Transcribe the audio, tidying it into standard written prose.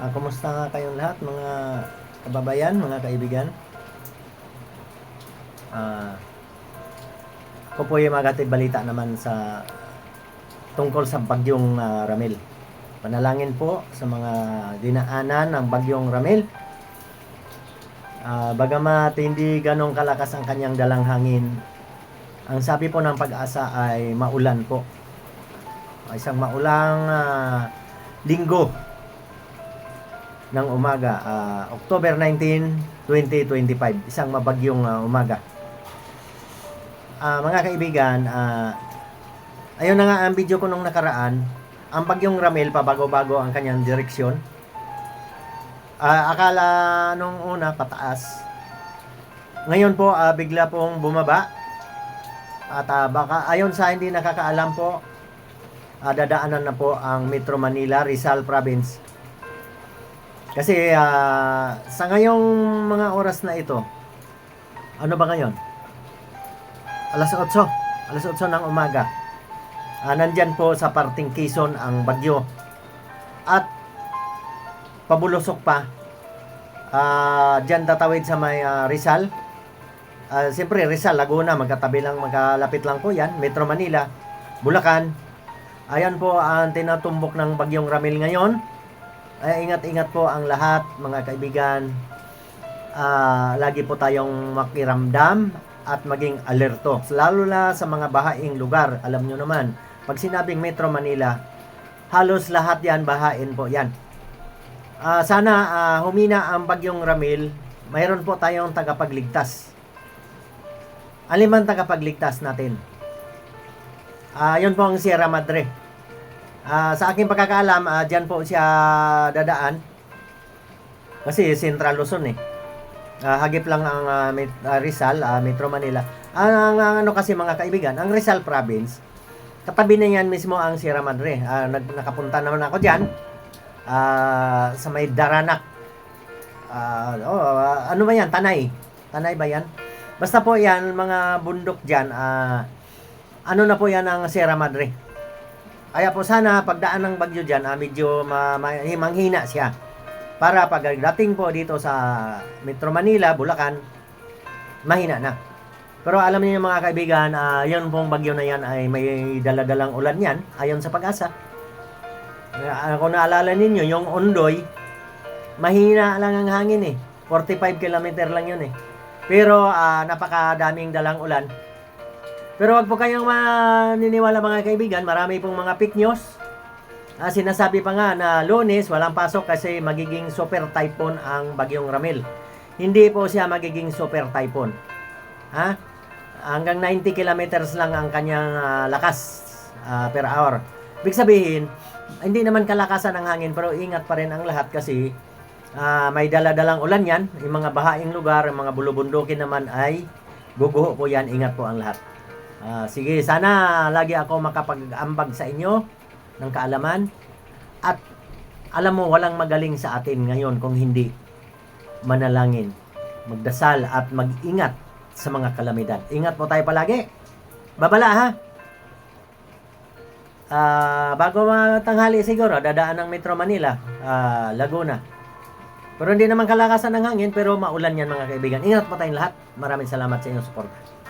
Kumusta nga kayong lahat mga kababayan, mga kaibigan? Ah, ako po yung magatid balita naman sa tungkol sa bagyong Ramil. Panalangin po sa mga dinaanan ng bagyong Ramil. Bagamat hindi ganong kalakas ang kanyang dalang hangin, ang sabi po ng pag-asa ay maulan po. Isang maulang linggo ng umaga, October 19, 2025, isang mabagyong umaga. Mga kaibigan, ayun na nga ang video ko nung nakaraan. Ang bagyong Ramil, pabago-bago ang kanyang direksyon. Akala nung una pataas, ngayon po bigla pong bumaba. At baka ayon sa hindi nakakaalam po, dadaanan na po ang Metro Manila, Rizal Province. Kasi sa ngayong mga oras na ito, ano ba ngayon? Alas 8 ng umaga. Nandyan po sa parting Quezon ang bagyo. At pabulusok pa. Dyan tatawid sa may Rizal. Siyempre Rizal, Laguna, magkalapit lang po yan. Metro Manila, Bulacan. Ayan po ang tinatumbok ng bagyong Ramil ngayon. Ingat-ingat po ang lahat, mga kaibigan. Lagi po tayong makiramdam at maging alerto. Lalo na sa mga bahaing lugar. Alam nyo naman, pag sinabing Metro Manila, halos lahat yan, bahain po yan. Sana humina ang bagyong Ramil. Mayroon po tayong tagapagligtas. Aliman tagapagligtas natin. Yun po ang Sierra Madre. Sa aking pagkakaalam, dyan po siya dadaan. Kasi Central Luzon eh. Hagip lang ang Rizal, Metro Manila. Ano kasi mga kaibigan, ang Rizal Province, katabi na yan mismo ang Sierra Madre. Nakapunta naman ako dyan. Sa may Daranak. Ano ba yan? Tanay. Tanay ba yan? Basta po yan, mga bundok dyan. Ano na po yan ang Sierra Madre. Kaya po sana pagdaan ng bagyo dyan, medyo manghina siya. Para pagdating po dito sa Metro Manila, Bulacan, mahina na. Pero alam niyo mga kaibigan, yun pong bagyo na yan ay may daladalang ulan yan, ayon sa pag-asa. Kung naalala ninyo, yung Ondoy, mahina lang ang hangin eh. 45 km lang yun eh. Pero napakadaming dalang ulan. Pero wag po kayong maniniwala mga kaibigan, marami pong mga fake news. Sinasabi pa nga na Lunes walang pasok kasi magiging super typhoon ang bagyong Ramil. Hindi po siya magiging super typhoon. Hanggang 90 kilometers lang ang kanyang lakas per hour. Ibig sabihin, hindi naman kalakasan ng hangin pero ingat pa rin ang lahat kasi may dala-dalang ulan yan. Yung mga bahaing lugar, yung mga bulubundukin naman ay guguho po yan. Ingat po ang lahat. Sige, sana lagi ako makapag-ambag sa inyo ng kaalaman. At alam mo, walang magaling sa atin ngayon kung hindi manalangin, magdasal at mag-ingat sa mga kalamidad. Ingat po tayo palagi. Babala ha. Bago matanghali siguro, dadaan ng Metro Manila, Laguna. Pero hindi naman kalakasan ng hangin, pero maulan yan mga kaibigan. Ingat po tayong lahat. Maraming salamat sa inyong suporta.